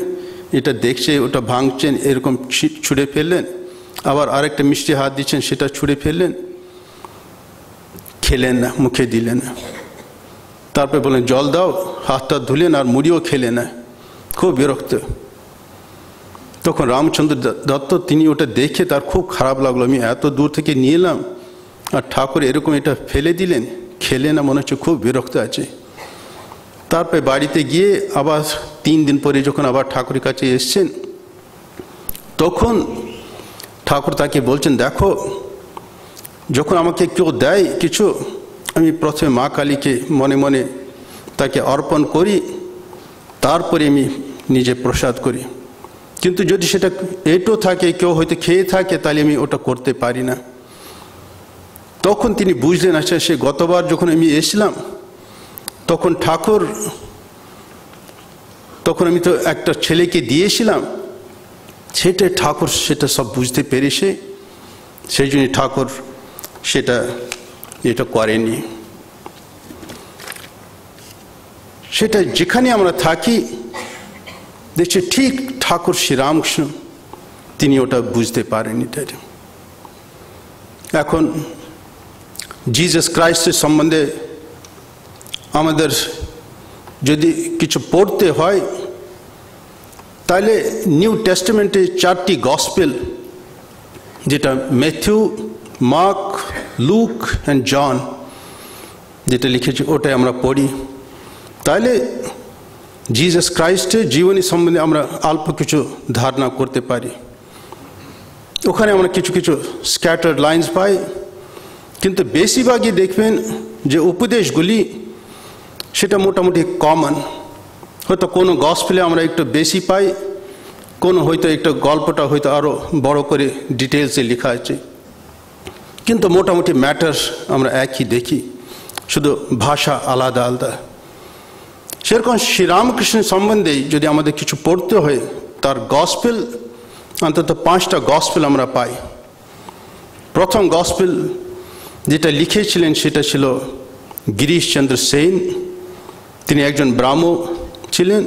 এটা দেখছে, ওটা ভাঙছেন, এরকম ছুঁড়ে ফেললেন। আবার আরেকটা মিষ্টি হাত দিচ্ছেন, সেটা ছুঁড়ে ফেললেন, খেলেন না, মুখে দিলেন না। তারপরে বললেন জল দাও, হাতটা ধুলেন, আর মুড়িও খেলেন না, খুব বিরক্ত। তখন রামচন্দ্র দত্ত তিনি ওটা দেখে তার খুব খারাপ লাগলো, আমি এত দূর থেকে নিয়ে এলাম আর ঠাকুর এরকম এটা ফেলে দিলেন, খেলে না, মনে হচ্ছে খুব বিরক্ত আছে। তারপরে বাড়িতে গিয়ে আবার 3 দিন পরে যখন আবার ঠাকুরের কাছে এসছেন, তখন ঠাকুর তাকে বলছেন দেখো, যখন আমাকে কেউ দেয় কিছু, আমি প্রথমে মা কালীকে মনে মনে তাকে অর্পণ করি, তারপরে আমি নিজে প্রসাদ করি। কিন্তু যদি সেটা এঁটো থাকে, কেউ হয়তো খেয়ে থাকে, তাহলে আমি ওটা করতে পারি না। তখন তিনি বুঝলেন, আচ্ছা সে গতবার যখন আমি এসেছিলাম তখন ঠাকুর, তখন আমি তো একটা ছেলেকে দিয়েছিলাম, সেটা ঠাকুর সেটা সব বুঝতে পেরেছে, সেই জন্য ঠাকুর এটা করেনি। সেটা যেখানে আমরা থাকি দেখছি ঠিক ঠাকুর শ্রীরামকৃষ্ণ তিনি ওটা বুঝতে পারেনি। তাই এখন জিসাস ক্রাইস্টের সম্বন্ধে আমাদের যদি কিছু পড়তে হয়, তাহলে নিউ টেস্টামেন্টে 4টি গসপেল, যেটা Matthew, Mark, Luke and John যেটা লিখেছে, ওটাই আমরা পড়ি। তাহলে জিসাস ক্রাইস্টের জীবনী সম্বন্ধে আমরা অল্প কিছু ধারণা করতে পারি। ওখানে আমরা কিছু কিছু স্ক্যাটার্ড লাইন্স পাই, কিন্তু বেশিরভাগই দেখবেন যে উপদেশগুলি সেটা মোটামুটি কমন। হয়তো কোনো গসপেলে আমরা একটু বেশি পাই, কোনো হয়তো একটা গল্পটা হয়তো আরও বড় করে ডিটেলসে লেখা আছে, কিন্তু মোটামুটি ম্যাটার আমরা একই দেখি, শুধু ভাষা আলাদা আলাদা। সেরকম শ্রীরামকৃষ্ণ সম্বন্ধে যদি আমাদের কিছু পড়তে হয়, তার গসপেল অন্তত 5টা গসপেল আমরা পাই। প্রথম গসপেল যেটা লিখেছিলেন সেটা ছিল গিরিশচন্দ্র সেন। তিনি একজন ব্রাহ্ম ছিলেন,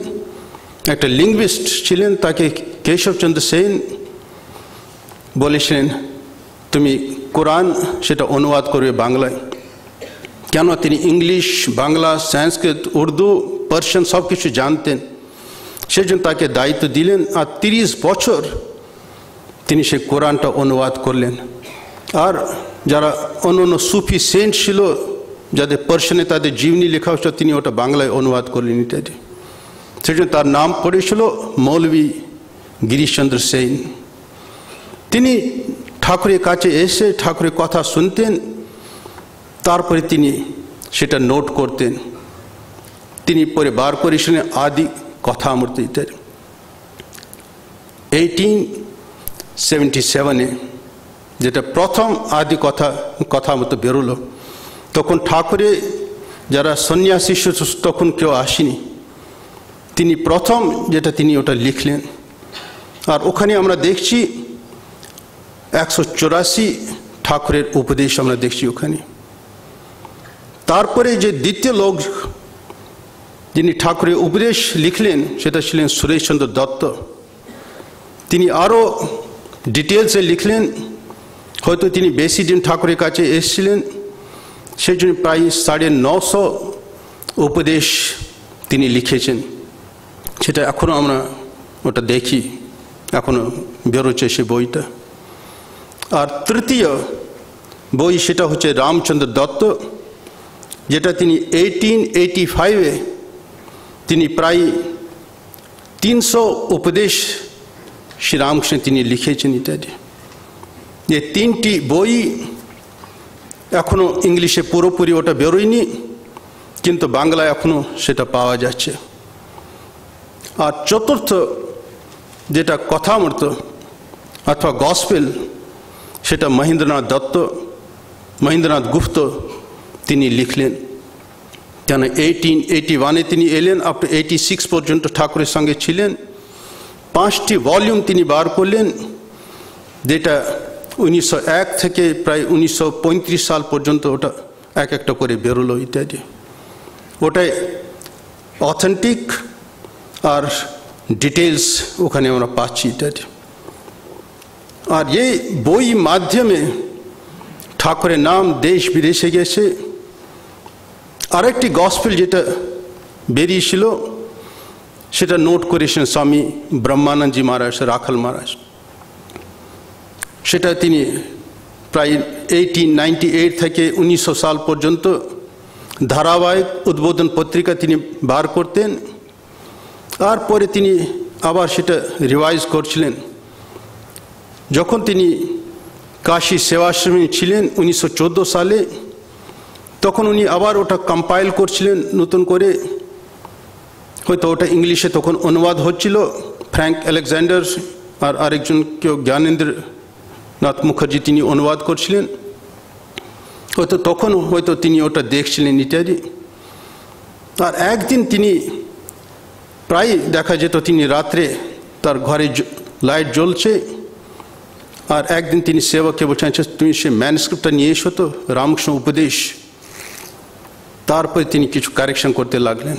একটা লিঙ্গুইস্ট ছিলেন। তাকে কেশবচন্দ্র সেন বলেছিলেন তুমি কোরআন সেটা অনুবাদ করবে বাংলায়। কেন? তিনি ইংলিশ, বাংলা, সংস্কৃত, উর্দু, পার্সিয়ান সব কিছু জানতেন। সেজন্য তাকে দায়িত্ব দিলেন। আর 30 বছর তিনি সে কোরআনটা অনুবাদ করলেন। আর যারা অন্য সুফি সেন্ট ছিল, যাদের পার্সিয়ানে তাদের জীবনী লেখা হচ্ছে, তিনি ওটা বাংলায় অনুবাদ করলেন ইত্যাদি। সেজন্য তার নাম পড়েছিল মৌলভী গিরিশচন্দ্র সেন। তিনি ঠাকুরের কাছে এসে ঠাকুরের কথা শুনতেন, তারপরে তিনি সেটা নোট করতেন। তিনি পরে বার করেছিলেন আদি কথামৃত ইত্যাদি। 1877-এ যেটা প্রথম আদি কথামৃত বেরোলো, তখন ঠাকুরে যারা সন্ন্যাসী তখন কেউ আসেনি। তিনি প্রথম যেটা তিনি ওটা লিখলেন। আর ওখানে আমরা দেখছি 184 ঠাকুরের উপদেশ আমরা দেখছি ওখানে। তারপরে যে দ্বিতীয় লোক যিনি ঠাকুরের উপদেশ লিখলেন সেটা ছিলেন সুরেশচন্দ্র দত্ত। তিনি আরও ডিটেলসে লিখলেন। হয়তো তিনি বেশি দিন ঠাকুরের কাছে এসেছিলেন, সেই জন্য প্রায় 950 উপদেশ তিনি লিখেছেন। সেটা এখনও আমরা ওটা দেখি, এখনও বেরোচ্ছে সে বইটা। আর তৃতীয় বই সেটা হচ্ছে রামচন্দ্র দত্ত, যেটা তিনি 1885-এ তিনি প্রায় 300 উপদেশ শ্রীরামকৃষ্ণ তিনি লিখেছেন ইত্যাদি। এই 3টি বই এখনও ইংলিশে পুরোপুরি ওটা বেরোয়নি, কিন্তু বাংলায় এখনও সেটা পাওয়া যাচ্ছে। আর চতুর্থ যেটা কথামৃত অথবা গসপেল, সেটা মহেন্দ্রনাথ গুপ্ত তিনি লিখলেন। কেন 1881-এ তিনি এলেন, আপ টু 86 পর্যন্ত ঠাকুরের সঙ্গে ছিলেন। 5টি ভলিউম তিনি বার করলেন, যেটা 1901 থেকে প্রায় 1935 সাল পর্যন্ত ওটা এক একটা করে বেরোলো ইত্যাদি। ওটাই অথেন্টিক আর ডিটেলস ওখানে আমরা পাচ্ছি ইত্যাদি। আর এই বই মাধ্যমে ঠাকুরের নাম দেশ বিদেশে গেছে। আরেকটি গসপেল যেটা বেরিয়েছিল সেটা নোট করেছেন স্বামী ব্রহ্মানন্দজি মহারাজ, রাখাল মহারাজ। সেটা তিনি প্রায় 1898 থেকে 1900 সাল পর্যন্ত ধারাবাহিক উদ্বোধন পত্রিকা তিনি বার করতেন। আর পরে তিনি আবার সেটা রিভাইজ করছিলেন। যখন তিনি কাশী সেবাশ্রমে ছিলেন 1914 সালে, তখন উনি আবার ওটা কম্পাইল করছিলেন নতুন করে। হয়তো ওটা ইংলিশে তখন অনুবাদ হচ্ছিল। ফ্র্যাঙ্ক আলেকজান্ডার আর আরেকজন কেউ জ্ঞানেন্দ্রনাথ মুখার্জি তিনি অনুবাদ করছিলেন। হয়তো তখন হয়তো তিনি ওটা দেখছিলেন ইত্যাদি। আর একদিন তিনি প্রায় দেখা যেত তিনি রাত্রে তার ঘরে লাইট জ্বলছে, আর একদিন তিনি সেবককে বলছেন তুমি সে ম্যানস্ক্রিপ্টটা নিয়ে এসো তো, রামকৃষ্ণ উপদেশ। তারপরে তিনি কিছু কারেকশন করতে লাগলেন।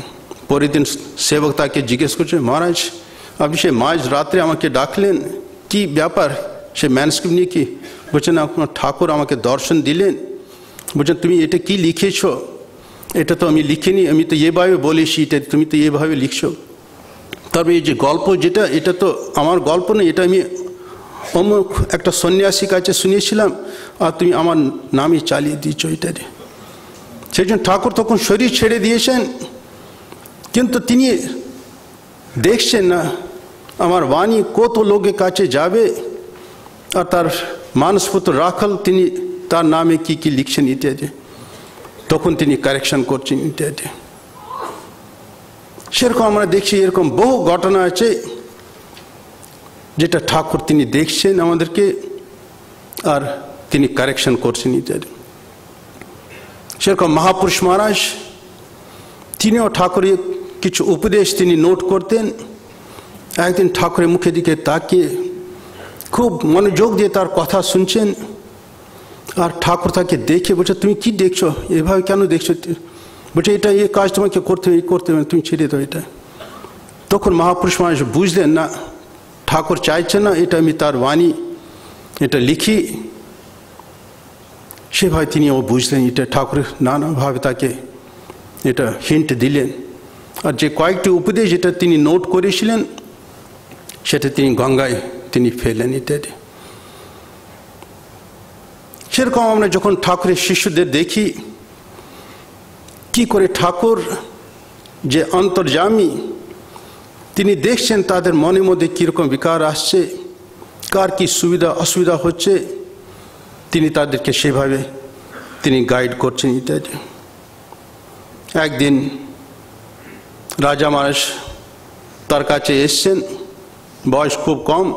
পরের দিন সেবক তাকে জিজ্ঞেস করছে, মহারাজ আপনি সে মাঝ রাত্রে আমাকে ডাকলেন, কি ব্যাপার? সে ম্যানস্ক্রিপ্ট নিয়ে কি? বলছেন আপনার ঠাকুর আমাকে দর্শন দিলেন। বলছেন তুমি এটা কি লিখেছ? এটা তো আমি লিখিনি, আমি তো এভাবে বলেছি, এটা তুমি তো এভাবে লিখছো। তবে এই যে গল্প যেটা, এটা তো আমার গল্প নেই, এটা আমি অমুক একটা সন্ন্যাসীর কাছে শুনিয়েছিলাম, আর তুমি আমার নামে চালিয়ে দিচ্ছ ইত্যাদি। সেই জন্য ঠাকুর তখন শরীর ছেড়ে দিয়েছেন, কিন্তু তিনি দেখছেন না আমার বাণী কত লোকের কাছে যাবে, আর তার মানসপুত্র রাখাল তিনি তার নামে কি কি লিখছেন ইত্যাদি। তখন তিনি কারেকশন করছেন ইত্যাদি। সেরকম আমরা দেখছি এরকম বহু ঘটনা আছে যেটা ঠাকুর তিনি দেখছেন আমাদেরকে, আর তিনি কারেকশন করছেন ইত্যাদি। সেরকম মহাপুরুষ মহারাজ তিনিও ঠাকুরের কিছু উপদেশ তিনি নোট করতেন। একদিন ঠাকুরের মুখের দিকে তাকিয়ে খুব মনোযোগ দিয়ে তার কথা শুনছেন, আর ঠাকুর তাকে দেখে বলছে, তুমি কি দেখছো, এভাবে কেন দেখছো? বলছে, এটা এই কাজ তোমাকে করতে হবে, তুমি ছেড়ে দাও এটা। তখন মহাপুরুষ মানুষ বুঝলেন না, ঠাকুর চাইছে না এটা আমি তার বাণী এটা লিখি। সেভাবে তিনিও বুঝলেন এটা ঠাকুর নানাভাবে তাকে এটা হিন্ট দিলেন। আর যে কয়েকটি উপদেশ যেটা তিনি নোট করেছিলেন সেটা তিনি গঙ্গায় তিনি ফেলেন ইত্যাদি। সেরকম আমরা যখন ঠাকুরের শিষ্যদের দেখি কি করে ঠাকুর যে অন্তর্যামী, তিনি দেখছেন তাদের মনের মধ্যে কীরকম বিকার আসছে, কার কি সুবিধা অসুবিধা হচ্ছে, তিনি তাদেরকে সেভাবে তিনি গাইড করছেন ইত্যাদি। একদিন রাজা মহারাজ তার কাছে এসছেন, বয়স খুব কম।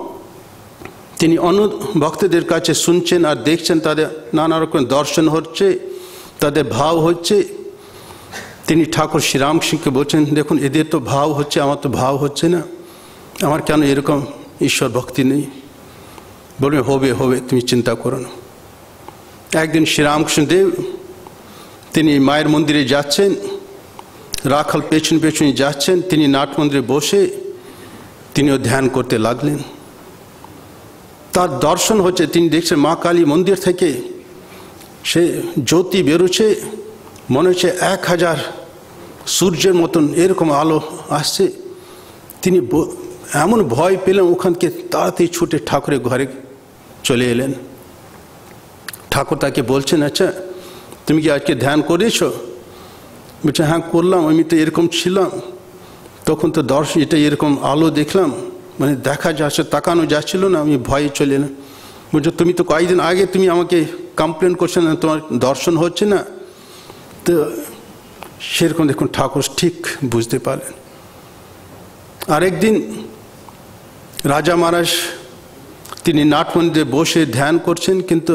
তিনি অন্য ভক্তদের কাছে শুনছেন আর দেখছেন তাদের নানা রকম দর্শন হচ্ছে, তাদের ভাব হচ্ছে। তিনি ঠাকুর শ্রীরামকৃষ্ণকে বলছেন, দেখুন এদের তো ভাব হচ্ছে, আমার তো ভাব হচ্ছে না, আমার কেন এরকম ঈশ্বর ভক্তি নেই? বলবে, হবে হবে, তুমি চিন্তা করো না। একদিন শ্রীরামকৃষ্ণদেব তিনি মায়ের মন্দিরে যাচ্ছেন, রাখাল পেছন পেছনে যাচ্ছেন, তিনি নাট মন্দিরে বসে তিনিও ধ্যান করতে লাগলেন। তার দর্শন হচ্ছে, তিনি দেখছেন মা কালী মন্দির থেকে সে জ্যোতি বেরোচ্ছে, মনে হচ্ছে 1000 সূর্যের মতন এরকম আলো আসছে। তিনি এমন ভয় পেলেন, ওখানকে তাড়াতাড়ি ছুটে ঠাকুরের ঘরে চলে এলেন। ঠাকুর তাকে বলছেন, আচ্ছা তুমি কি আজকে ধ্যান করেছো? বলছে, হ্যাঁ করলাম, আমি তো এরকম ছিলাম, তখন তো দর্শন এটা এরকম আলো দেখলাম, মানে দেখা যাচ্ছে, তাকানো যাচ্ছিল না, আমি ভয়ে চলে এলাম। বলছো, তুমি তো কয়েকদিন আগে তুমি আমাকে কমপ্লেন করছো না তোমার দর্শন হচ্ছে না। তো সেরকম দেখুন ঠাকুর ঠিক বুঝতে পারলেন। আরেকদিন রাজা মহারাজ তিনি নাট মন্দিরে বসে ধ্যান করছেন, কিন্তু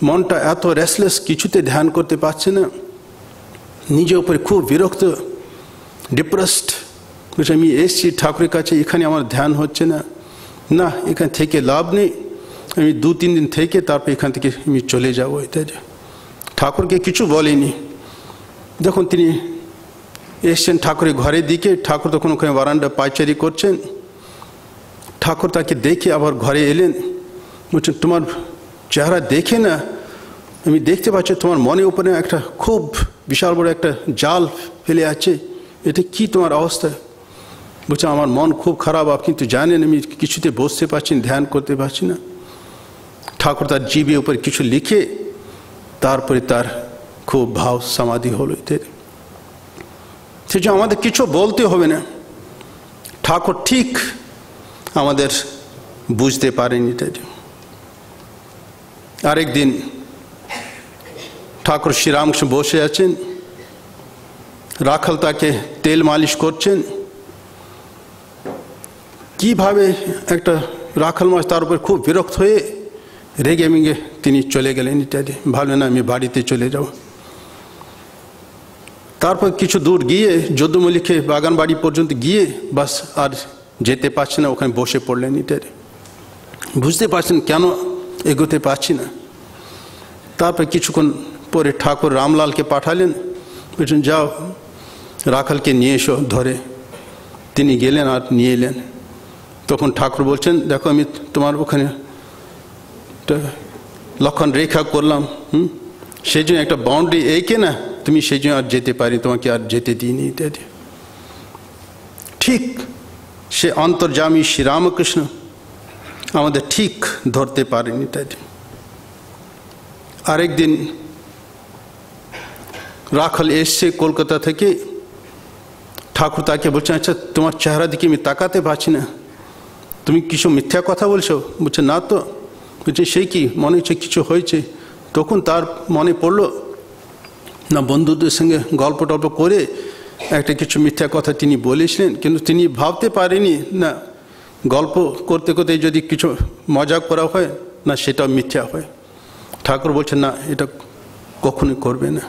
মনটা এত রেস্টলেস, কিছুতে ধ্যান করতে পারছে না, নিজের উপরে খুব বিরক্ত, ডিপ্রেসড। বলছে, আমি এসছি ঠাকুরের কাছে, এখানে আমার ধ্যান হচ্ছে না, না এখান থেকে লাভ নেই, আমি 2-3 দিন থেকে তারপর এখান থেকে আমি চলে যাবো ইত্যাদি। ঠাকুরকে কিছু বলেনি। যখন তিনি এসছেন ঠাকুরের ঘরের দিকে, ঠাকুর তখন ওখানে বারান্দা পায়চারি করছেন। ঠাকুর তাকে দেখে আবার ঘরে এলেন। বলছেন, তোমার চেহারা দেখে না আমি দেখতে পাচ্ছি তোমার মনের উপরে একটা খুব বিশাল বড় একটা জাল ফেলে আছে, এটা কি তোমার অবস্থা? বলছে, আমার মন খুব খারাপ, আপনি তো জানেন, আমি কিছুতে বসতে পারছি না, ধ্যান করতে পারছি না। ঠাকুর তার জিভের উপরে কিছু লিখে তারপরে তার খুব ভাব সমাধি হলো ইত্যাদি। সেজন্য আমাদের কিছু বলতে হবে না, ঠাকুর ঠিক আমাদের বুঝতে পারেন ইত্যাদি। আরেকদিন ঠাকুর শ্রীরামকৃষ্ণ বসে আছেন, রাখাল তাকে তেল মালিশ করছেন। কিভাবে একটা রাখাল মাস তার উপর খুব বিরক্ত হয়ে রেগে মেগে তিনি চলে গেলেন ইত্যাদি। ভাবলেন আমি বাড়িতে চলে যাব। তারপর কিছু দূর গিয়ে যদুমল্লিকে বাগান বাড়ি পর্যন্ত গিয়ে বাস আর যেতে পারছে না, ওখানে বসে পড়লেন ইত্যাদি। বুঝতে পারছেন কেন এগোতে পারছি না। তারপর কিছুক্ষণ পরে ঠাকুর রামলালকে পাঠালেন, বলছেন যাও রাখালকে নিয়ে এসো ধরে। তিনি গেলেন আর নিয়ে এলেন। তখন ঠাকুর বলছেন, দেখো আমি তোমার ওখানে লক্ষণ রেখা করলাম, সেই জন্য একটা বাউন্ডারি এঁকে না, তুমি সেই জন্য আর যেতে পারি, তোমাকে আর যেতে দিইনি ইত্যাদি। ঠিক সে অন্তর্যামী শ্রীরামকৃষ্ণ আমাদের ঠিক ধরতে পারেন ইত্যাদি। আরেকদিন রাখাল এসছে কলকাতা থেকে, ঠাকুর তাকে বলছেন, আচ্ছা তোমার চেহারা দিকে আমি তাকাতে পারছি না, তুমি কিছু মিথ্যা কথা বলছো? বলছে, না তো। বলছে, সেই কি মনে হচ্ছে কিছু হয়েছে? তখন তার মনে পড়লো না, বন্ধুদের সঙ্গে গল্প টল্প করে একটা কিছু মিথ্যা কথা তিনি বলেছিলেন, কিন্তু তিনি ভাবতে পারেনি না গল্প করতে করতে যদি কিছু মজা করা হয় না সেটাও মিথ্যা হয়। ঠাকুর বলছেন, না এটা কখনোই করবে না।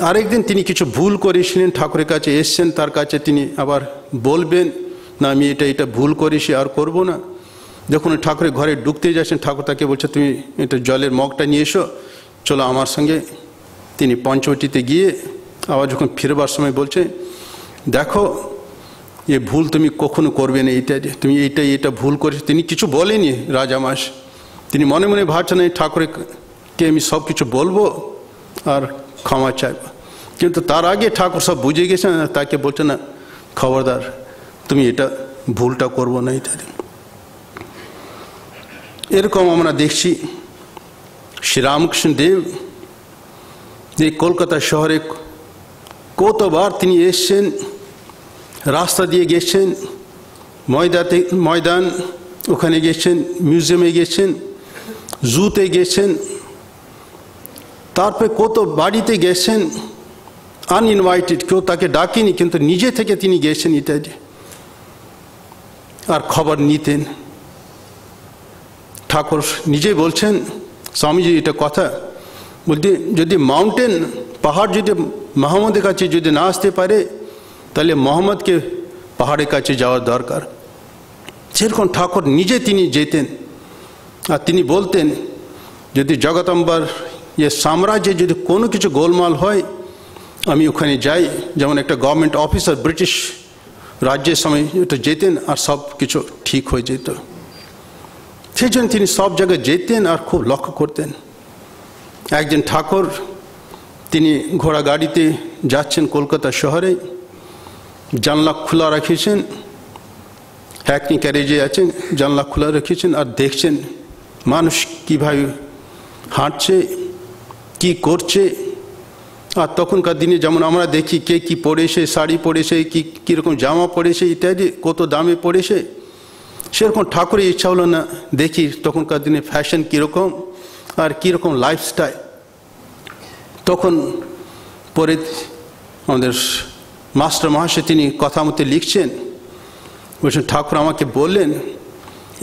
আরেকদিন তিনি কিছু ভুল করেছিলেন, ঠাকুরের কাছে এসছেন, তার কাছে তিনি আবার বলবেন না আমি এটা ভুল করেছি আর করব না। যখন ঠাকুরের ঘরে ঢুকতে যাচ্ছেন, ঠাকুর তাকে বলছে তুমি এটা জলের মগটা নিয়ে এসো, চলো আমার সঙ্গে। তিনি পঞ্চবটিতে গিয়ে আবার যখন ফিরবার সময় বলছে দেখো এ ভুল তুমি কখনো করবে না, তুমি এটা ভুল করেছো। তিনি কিছু বলেনি রাজামাস, তিনি মনে মনে ভাবছেন এই ঠাকুরকে আমি সব কিছু বলবো আর ক্ষমা চাইব। কিন্তু তার আগে ঠাকুর সব বুঝে গেছেন, তাকে বলছে না খবরদার তুমি এটা ভুলটা করবো না ইত্যাদি। এরকম আমরা দেখছি শ্রীরামকৃষ্ণ দেব যে কলকাতা শহরে কতবার তিনি এসছেন, রাস্তা দিয়ে গেছেন, ময়দান ওখানে গেছেন, মিউজিয়ামে গেছেন, জুতে গেছেন, তারপরে কত বাড়িতে গেছেন আনইনভাইটেড, কেউ তাকে ডাকেনি, কিন্তু নিজে থেকে তিনি গেছেন ইত্যাদি, আর খবর নিতেন। ঠাকুর নিজে বলছেন, স্বামীজি এটা কথা বলতে, যদি মাউন্টেন পাহাড় যদি মোহাম্মদের কাছে যদি না আসতে পারে তাহলে মোহাম্মদকে পাহাড়ের কাছে যাওয়ার দরকার। সেরকম ঠাকুর নিজে তিনি যেতেন, আর তিনি বলতেন যদি জগদম্বার সাম্রাজ্যে যদি কোনো কিছু গোলমাল হয় আমি ওখানে যাই। যেমন একটা গভর্নমেন্ট অফিসার ব্রিটিশ রাজ্যের সময় এটা যেতেন আর সব কিছু ঠিক হয়ে যেত। সেই জন্য তিনি সব জায়গায় যেতেন আর খুব লক্ষ্য করতেন। একজন ঠাকুর তিনি ঘোড়া গাড়িতে যাচ্ছেন কলকাতা শহরে, জানলা খোলা রেখেছেন, হ্যাকনি ক্যারেজে আছেন, জানলা খোলা রেখেছেন আর দেখছেন মানুষ কীভাবে হাঁটছে, কি করছে। আর তখনকার দিনে যেমন আমরা দেখি কে কি পরেছে, শাড়ি পরেছে, কীরকম জামা পরেছে ইত্যাদি, কত দামে পরেছে, সেরকম ঠাকুরের ইচ্ছা হলো না দেখি তখনকার দিনে ফ্যাশন কীরকম আর কীরকম লাইফস্টাইল। তখন পরে আমাদের মাস্টার মহাশয় তিনি কথা মতো লিখছেন, বলছেন ঠাকুর আমাকে বললেন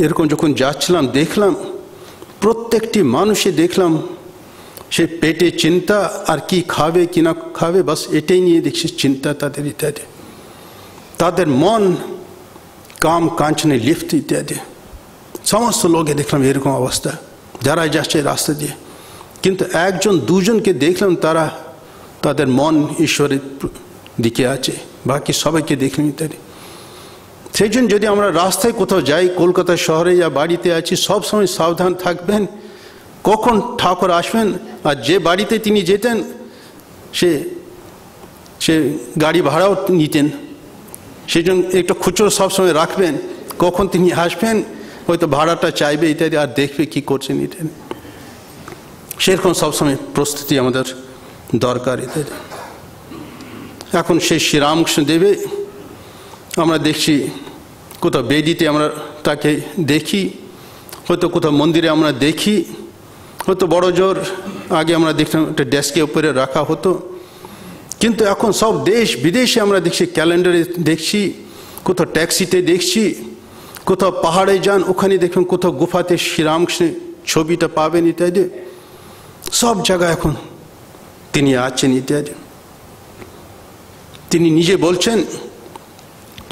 এরকম যখন যাচ্ছিলাম দেখলাম প্রত্যেকটি মানুষে দেখলাম সে পেটে চিন্তা আর কি খাবে কি না খাবে, বাস এটাই নিয়ে দেখছি চিন্তা তাদের ইত্যাদি। তাদের মন কাম কাঞ্চনে লিপ্ত ইত্যাদি। সমস্ত লোকে দেখলাম এরকম অবস্থা যারা যাচ্ছে রাস্তা দিয়ে। কিন্তু একজন দুজনকে দেখলাম তারা তাদের মন ঈশ্বরের দিকে আছে, বাকি সবাইকে দেখলাম ইত্যাদি। সেই জন্য যদি আমরা রাস্তায় কোথাও যাই, কলকাতা শহরে বা বাড়িতে আছি, সবসময় সাবধান থাকবেন কখন ঠাকুর আসবেন। আর যে বাড়িতে তিনি যেতেন সে গাড়ি ভাড়াও নিতেন, সেই জন্য একটা খুচরো সবসময় রাখবেন কখন তিনি আসবেন, হয়তো ভাড়াটা চাইবে ইত্যাদি, আর দেখবে কি করছেন ইত্যাদি। সেরকম সবসময় প্রস্তুতি আমাদের দরকার ইত্যাদি। এখন সেই শ্রীরামকৃষ্ণ দেবে আমরা দেখছি কোথাও বেদিতে আমরা তাকে দেখি, হয়তো কোথাও মন্দিরে আমরা দেখি, হয়তো বড় জোর আগে আমরা দেখতাম একটা ডেস্কের উপরে রাখা হতো। কিন্তু এখন সব দেশ বিদেশে আমরা দেখছি, ক্যালেন্ডারে দেখছি, কোথাও ট্যাক্সিতে দেখছি, কোথাও পাহাড়ে যান ওখানে দেখবেন, কোথাও গুফাতে শ্রীরামকৃষ্ণের ছবিটা পাবেন ইত্যাদি। সব জায়গায় এখন তিনি আছেন ইত্যাদি। তিনি নিজে বলছেন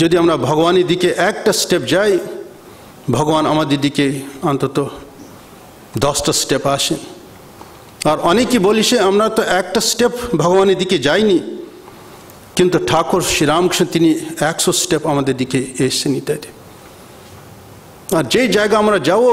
যদি আমরা ভগবানের দিকে একটা স্টেপ যাই, ভগবান আমাদের দিকে অন্তত 10টা স্টেপ আসেন। আর অনেকে বলিছে আমরা তো একটা স্টেপ ভগবানের দিকে যাইনি, কিন্তু ঠাকুর শ্রীরামকৃষ্ণ তিনি 100 স্টেপ আমাদের দিকে এসেছেন ইত্যাদি। আর যে জায়গা আমরা যাবো